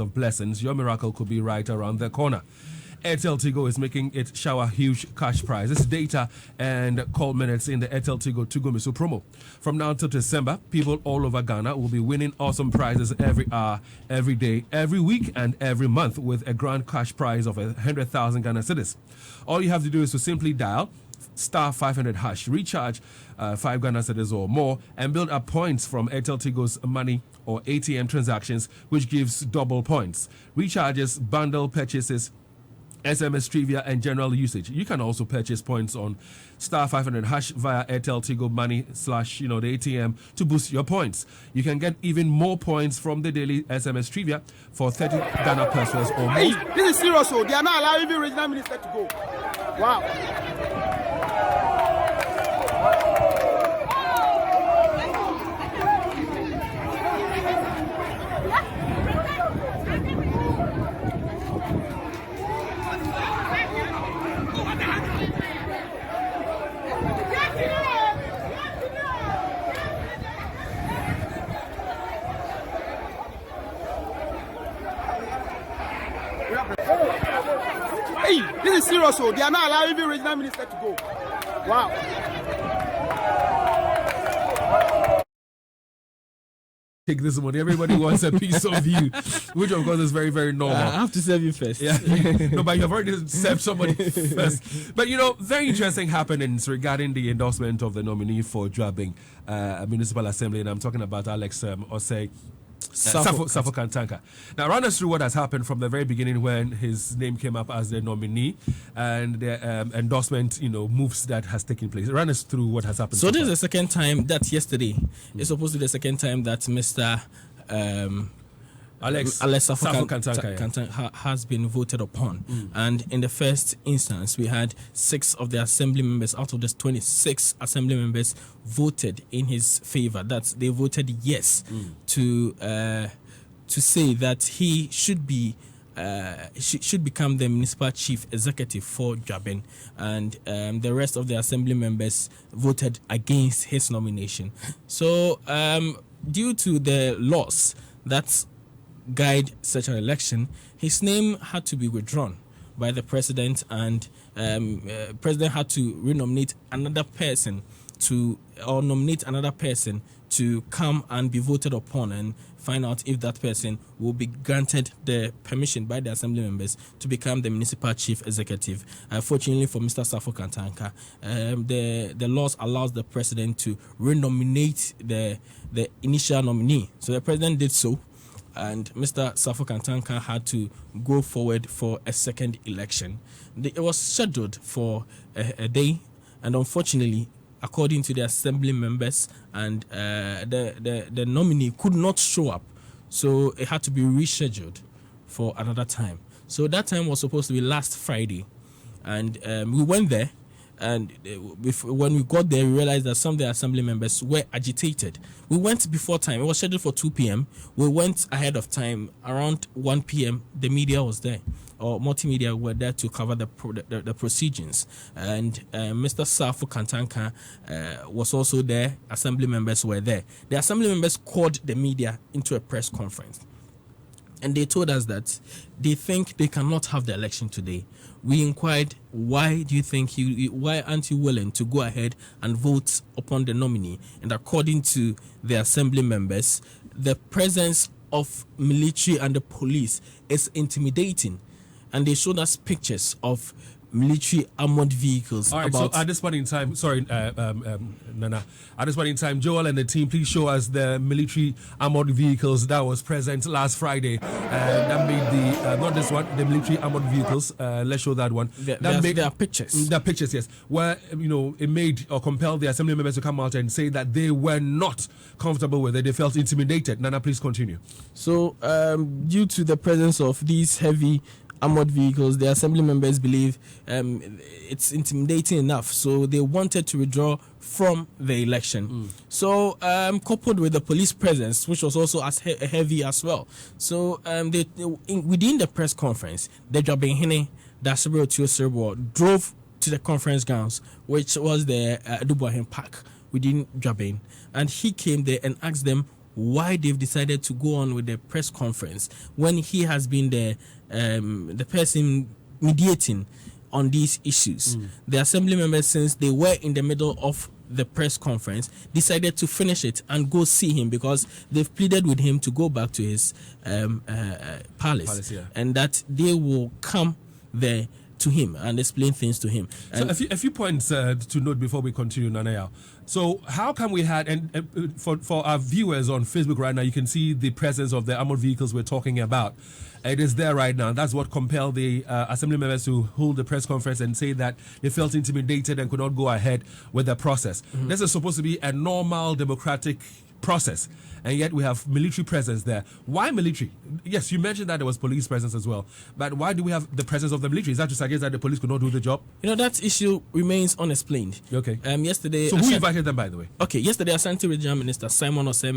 of blessings, your miracle could be right around the corner. Airtel Tigo is making it shower huge cash prizes, data, and call minutes in the Airtel Tigo Miso promo. From now until December, people all over Ghana will be winning awesome prizes every hour, every day, every week, and every month with a grand cash prize of 100,000 Ghana cedis. All you have to do is to simply dial star 500 hash, recharge 5 Ghana cedis or more, and build up points from Airtel Tigo's money or ATM transactions, which gives double points. Recharges, bundle purchases, SMS trivia, and general usage. You can also purchase points on star 500 hash via Airtel Tigo money / the ATM to boost your points. You can get even more points from the daily SMS trivia for 30 Ghana pesos or more. Hey, this is serious. They are not allowing the regional minister to go. Wow. Hey, this is serious. They are not allowing the regional minister to go. Wow. Take this money. Everybody wants a piece of you, which of course is very, very normal. I have to serve you first. Yeah, no, but you've already served somebody first. But very interesting happenings regarding the endorsement of the nominee for Juaben Municipal Assembly, and I'm talking about Alex Osei. Safo Kantanka. Now, run us through what has happened from the very beginning when his name came up as the nominee and the endorsement, moves that has taken place. Run us through what has happened. So this is the second time that yesterday is supposed to be the second time that Mr. Alex Safo Kantanka has been voted upon. And in the first instance, we had 6 of the assembly members out of the 26 assembly members voted in his favor. That they voted yes to say that he should be should become the municipal chief executive for Juaben, and the rest of the assembly members voted against his nomination. So due to the laws that guide such an election, his name had to be withdrawn by the president, and president had to nominate another person to come and be voted upon and find out if that person will be granted the permission by the assembly members to become the municipal chief executive. Fortunately for Mr. Safo Kantanka, the laws allows the president to renominate the initial nominee. So the president did so, and Mr. Safo Kantanka had to go forward for a second election. It was scheduled for a day, and unfortunately, according to the assembly members, and the nominee could not show up, so it had to be rescheduled for another time. So that time was supposed to be last Friday, and we went there. And when we got there, we realized that some of the assembly members were agitated. We went before time. It was scheduled for 2 p.m. We went ahead of time. Around 1 p.m., the media was there, or Multimedia were there to cover the proceedings. And Mr. Safo Kantanka was also there. Assembly members were there. The assembly members called the media into a press conference, and they told us that they think they cannot have the election today. We inquired, why do you think why aren't you willing to go ahead and vote upon the nominee? And according to the assembly members, the presence of military and the police is intimidating. And they showed us pictures of military armored vehicles. All right, so at this point in time, Nana, at this point in time, Joel and the team, please show us the military armored vehicles that was present last Friday. That made not this one, the military armored vehicles. Let's show that one. There are pictures. There are pictures, yes, where it made or compelled the assembly members to come out and say that they were not comfortable with it. They felt intimidated. Nana, please continue. So, due to the presence of these heavy armored vehicles, the assembly members believe it's intimidating enough, so they wanted to withdraw from the election. So coupled with the police presence, which was also as heavy as well, so within the press conference, the Juaben Dasibro Serbo drove to the conference grounds, which was the Dubuahin Park within Juaben, and he came there and asked them why they've decided to go on with the press conference when he has been the person mediating on these issues. The assembly members, since they were in the middle of the press conference, decided to finish it and go see him because they've pleaded with him to go back to his palace, and that they will come there to him and explain things to him. So a few points to note before we continue, Nanaya. So how come we had, and for our viewers on Facebook right now, you can see the presence of the armored vehicles we're talking about. It is there right now. That's what compelled the assembly members to hold the press conference and say that they felt intimidated and could not go ahead with the process. This is supposed to be a normal democratic process, and yet we have military presence there. Why military? Yes, you mentioned that there was police presence as well, but why do we have the presence of the military? Is that to suggest that the police could not do the job? That issue remains unexplained. Okay. Yesterday. So who invited them, by the way? Okay, yesterday, Ashanti Regional Minister Simon Osei